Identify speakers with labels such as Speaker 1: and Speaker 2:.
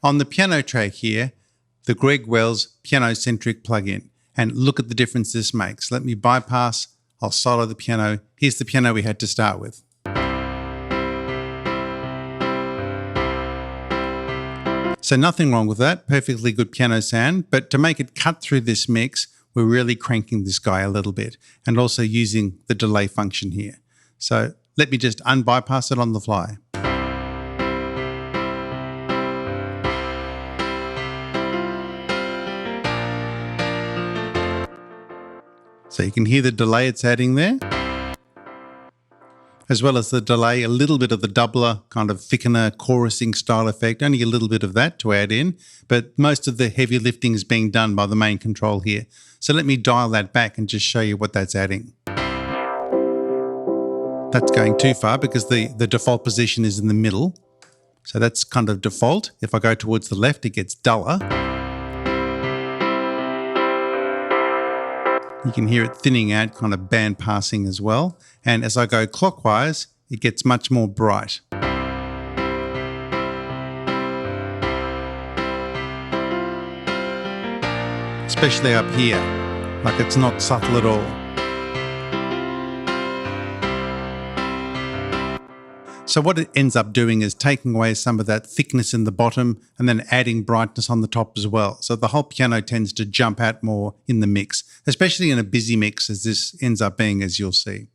Speaker 1: On the piano track here, the Greg Wells Piano Centric plugin. And look at the difference this makes. Let me bypass, I'll solo the piano. Here's the piano we had to start with. So nothing wrong with that, perfectly good piano sound, but to make it cut through this mix, we're really cranking this guy a little bit and also using the delay function here. So let me just unbypass it on the fly. So you can hear the delay it's adding there, as well as the delay, a little bit of the doubler, kind of thickener, chorusing style effect, only a little bit of that to add in, but most of the heavy lifting is being done by the main control here. So let me dial that back and just show you what that's adding. That's going too far because the default position is in the middle. So that's kind of default. If I go towards the left, it gets duller. You can hear it thinning out, kind of band passing as well. And as I go clockwise, it gets much more bright. Especially up here, like it's not subtle at all. So what it ends up doing is taking away some of that thickness in the bottom and then adding brightness on the top as well. So the whole piano tends to jump out more in the mix, especially in a busy mix as this ends up being, as you'll see.